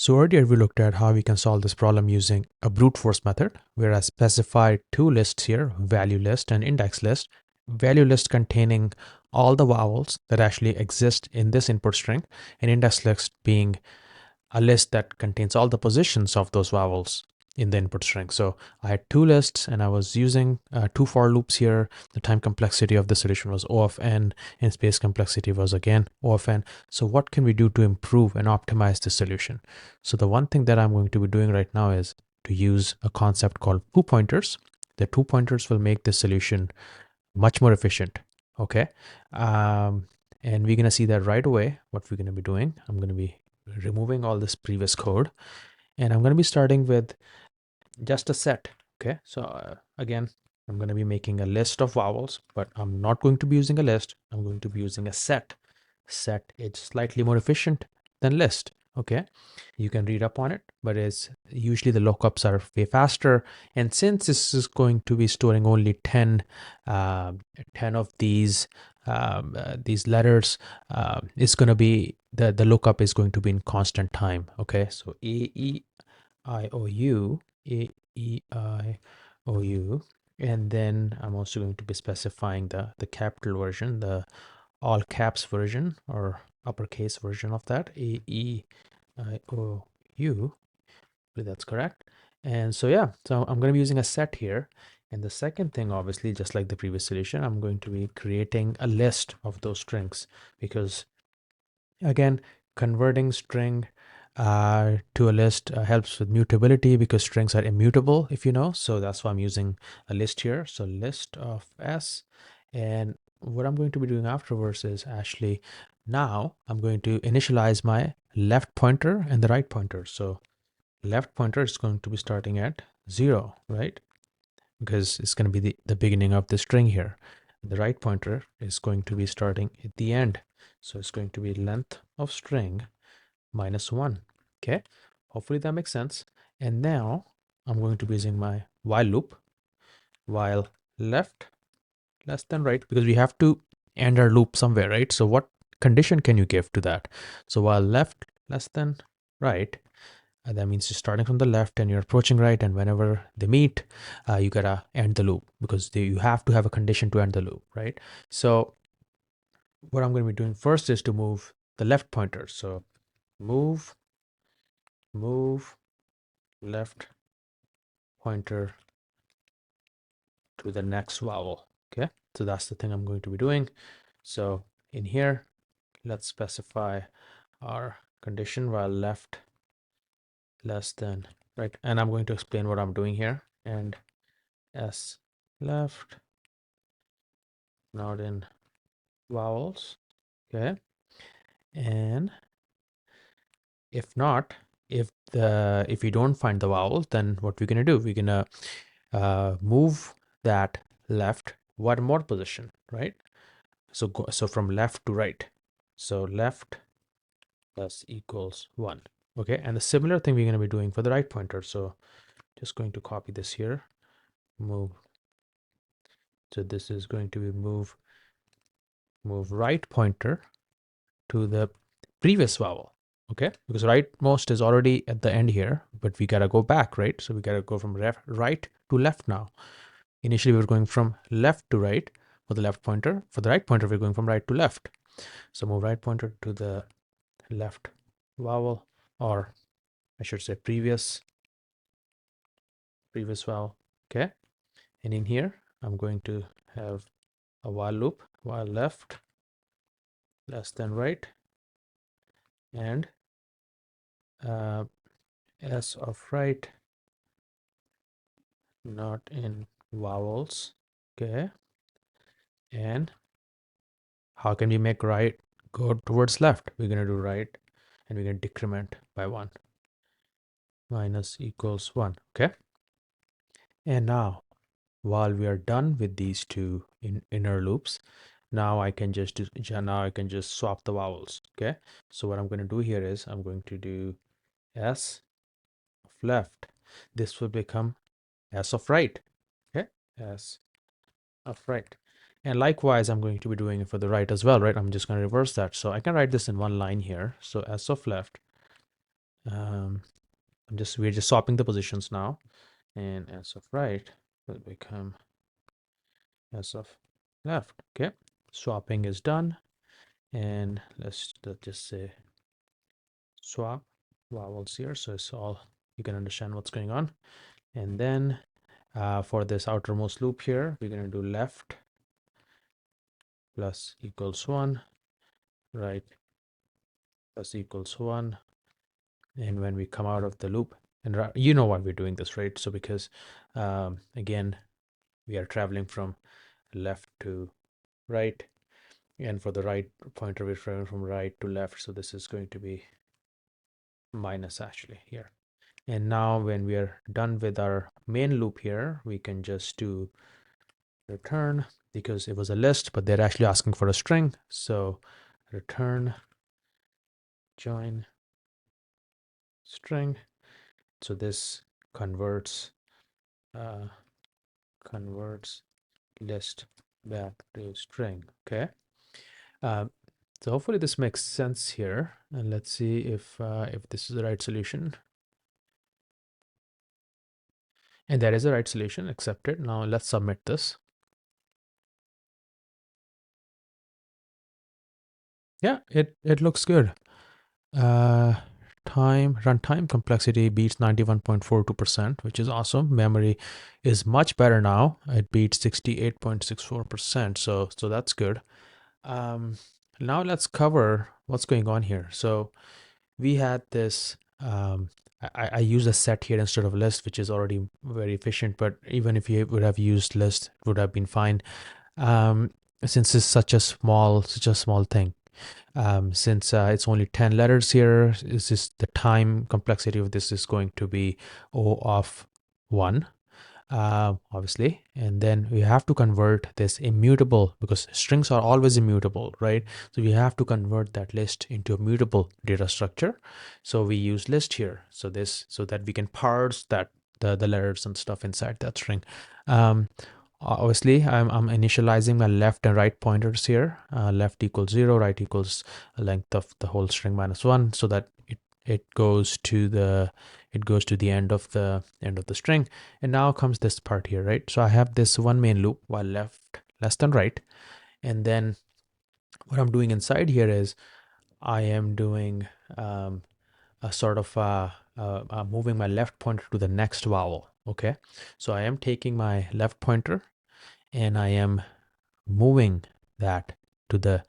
So earlier we looked at how we can solve this problem using a brute force method, where I specified two lists here, value list and index list. Value list containing all the vowels that actually exist in this input string, and index list being a list that contains all the positions of those vowels in the input string. So I had two lists and I was using two for loops here. The time complexity of the solution was O of n and space complexity was again O of n. So what can we do to improve and optimize this solution? So the one thing that I'm going to be doing right now is to use a concept called two pointers. The two pointers will make this solution much more efficient. Okay. And we're going to see that right away. What we're going to be doing, I'm going to be removing all this previous code, and I'm going to be starting with just a set. Okay, so again, I'm going to be making a list of vowels, but I'm not going to be using a list. I'm going to be using a set. Set is slightly more efficient than list. Okay, you can read up on it, but it's usually the lookups are way faster. And since this is going to be storing only 10 of these letters, it's going to be the lookup is going to be in constant time. Okay, so A-E-I-O-U, and then I'm also going to be specifying the capital version, the all caps version or uppercase version of that, A-E-I-O-U. That's correct. And so yeah, so I'm going to be using a set here. And the second thing, obviously, just like the previous solution, I'm going to be creating a list of those strings, because again, converting string to a list helps with mutability, because strings are immutable, if you know. So that's why I'm using a list here. So list of s. And what I'm going to be doing afterwards is actually, now I'm going to initialize my left pointer and the right pointer. So left pointer is going to be starting at 0, right? Because it's going to be the beginning of the string here. The right pointer is going to be starting at the end. So it's going to be length of string -1. Okay, hopefully that makes sense. And now I'm going to be using my while loop, while left less than right, because we have to end our loop somewhere, right? So what condition can you give to that? So while left less than right, that means you're starting from the left and you're approaching right, and whenever they meet, you gotta end the loop, because you have to have a condition to end the loop, right? So what I'm going to be doing first is to move the left pointer. So move left pointer to the next vowel. Okay, so that's the thing I'm going to be doing. So in here, let's specify our condition while left less than right, and I'm going to explain what I'm doing here. And s left not in vowels. Okay, and if not, if you don't find the vowels, then what we're gonna do, we're gonna move that left one more position, right? So from left to right. So left plus equals 1. Okay, and the similar thing we're going to be doing for the right pointer. So just going to copy this here, move. So this is going to be move right pointer to the previous vowel. Okay, because rightmost is already at the end here, but we gotta go back, right? So we gotta go from right to left now. Initially we were going from left to right for the left pointer. For the right pointer, we're going from right to left. So move right pointer to the left vowel, or I should say previous vowel. Okay, and in here I'm going to have a while loop, while left less than right, and s of right not in vowels. Okay, and how can we make right go towards left? We're going to do right, and we're going to decrement by 1, minus equals 1. Okay, and now while we are done with these two inner loops, now I can just swap the vowels. Okay, so what I'm going to do here is I'm going to do s of left. This will become s of right. Okay, s of right. And likewise, I'm going to be doing it for the right as well, right? I'm just going to reverse that. So I can write this in one line here. So s of left Um, we're just swapping the positions now, and as of right will become as of left. Okay, swapping is done, and let's just say swap vowels here, so it's all, you can understand what's going on. And then for this outermost loop here, we're going to do left plus equals 1, right plus equals 1, and when we come out of the loop, and you know why we're doing this, right? So because again, we are traveling from left to right, and for the right pointer we're traveling from right to left, so this is going to be minus actually here. And now when we are done with our main loop here, we can just do return, because it was a list, but they're actually asking for a string. So return join string. So this converts uh, converts list back to string. Okay. Um, so hopefully this makes sense here, and let's see if this is the right solution. And that is the right solution, accepted. Now let's submit this. Yeah, it looks good. Uh, runtime complexity beats 91.42%, which is awesome. Memory is much better now. It beats 68.64%. So that's good. Now let's cover what's going on here. So we had this. I use a set here instead of list, which is already very efficient. But even if you would have used list, it would have been fine. Since it's such a small thing. Since it's only 10 letters here, is this the time complexity of this is going to be O of 1, obviously. And then we have to convert this immutable, because strings are always immutable, right? So we have to convert that list into a mutable data structure. So we use list here. So that we can parse the letters and stuff inside that string. Obviously I'm initializing my left and right pointers here. Left equals 0, right equals length of the whole string minus 1, so that it goes to the end of the string. And now comes this part here, right? So I have this one main loop while left less than right, and then what I'm doing inside here is I am doing a sort of moving my left pointer to the next vowel. Okay, so I am taking my left pointer and I am moving that to the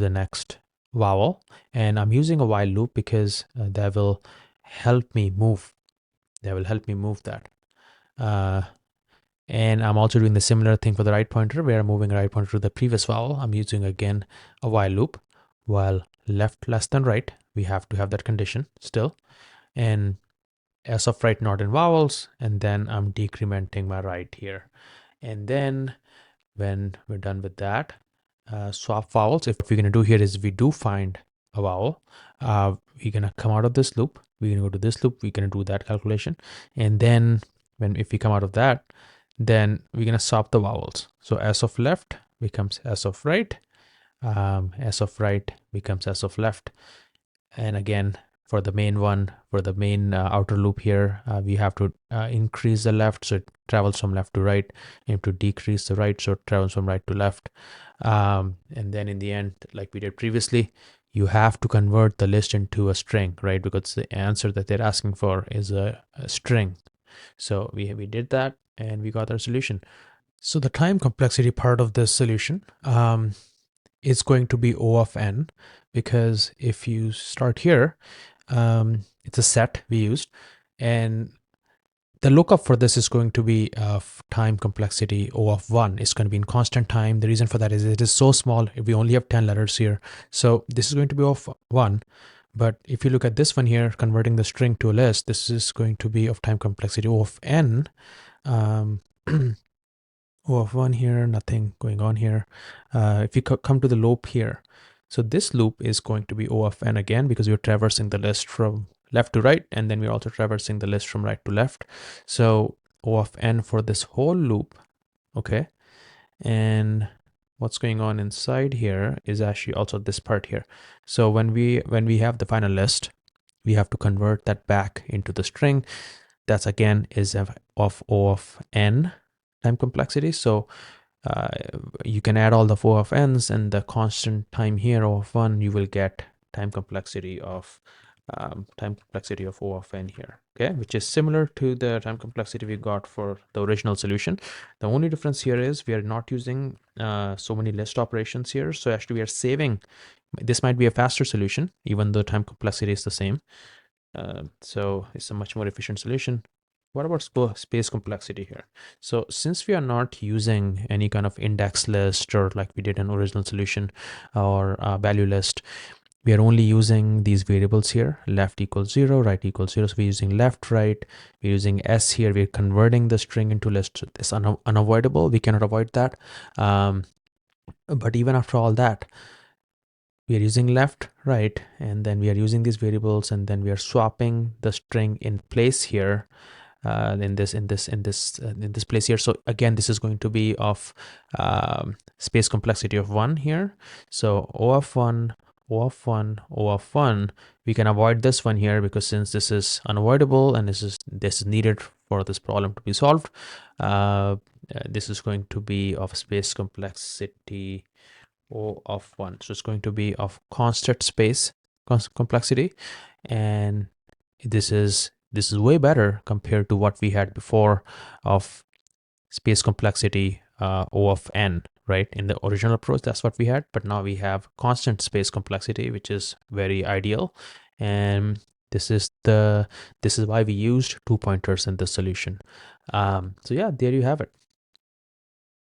next vowel, and I'm using a while loop because that will help me move that. And I'm also doing the similar thing for the right pointer, where I'm moving right pointer to the previous vowel. I'm using again a while loop. While left less than right, we have to have that condition still, and as of right not in vowels, and then I'm decrementing my right here. And then when we're done with that, swap vowels. If we're going to do here is we do find a vowel, we're going to come out of this loop, we're going to go to this loop, we're going to do that calculation, and then if we come out of that, then we're going to swap the vowels. So s of left becomes s of right, s of right becomes s of left. And again, for the main outer loop here, we have to increase the left, so it travels from left to right. You have to decrease the right, so it travels from right to left. And then in the end, like we did previously, you have to convert the list into a string, right? Because the answer that they're asking for is a string. So we did that, and we got our solution. So the time complexity part of this solution is going to be O of n, because if you start here, it's a set we used, and the lookup for this is going to be time complexity O of 1. It's going to be in constant time. The reason for that is it is so small. We only have 10 letters here. So this is going to be O of 1. But if you look at this one here, converting the string to a list, this is going to be of time complexity O of n. O of 1 here, nothing going on here. If you come to the loop here, so this loop is going to be O of n again, because we're traversing the list from left to right, and then we're also traversing the list from right to left. So O of n for this whole loop, okay? And what's going on inside here is actually also this part here. So when we have the final list, we have to convert that back into the string. That's again is of O of n time complexity. So you can add all the O of n's, and the constant time here O of 1, you will get time complexity of O of n here, okay, which is similar to the time complexity we got for the original solution. The only difference here is we are not using so many list operations here. So actually we are saving. This might be a faster solution, even though time complexity is the same. So it's a much more efficient solution. What about space complexity here? So since we are not using any kind of index list or like we did an original solution or a value list, we are only using these variables here, left equals 0, right equals 0. So we're using left, right, we're using s here, we're converting the string into list. It's unavoidable, we cannot avoid that. But even after all that, we are using left, right, and then we are using these variables, and then we are swapping the string in place here in this place here. So again, this is going to be of space complexity of 1 here. So O of 1, O of 1, O of 1. We can avoid this one here because since this is unavoidable and this is needed for this problem to be solved, this is going to be of space complexity O of 1. So it's going to be of constant space complexity, and this is way better compared to what we had before of space complexity O of n, right? In the original approach, that's what we had, but now we have constant space complexity, which is very ideal. And this is why we used 2 pointers in the solution. So yeah, there you have it.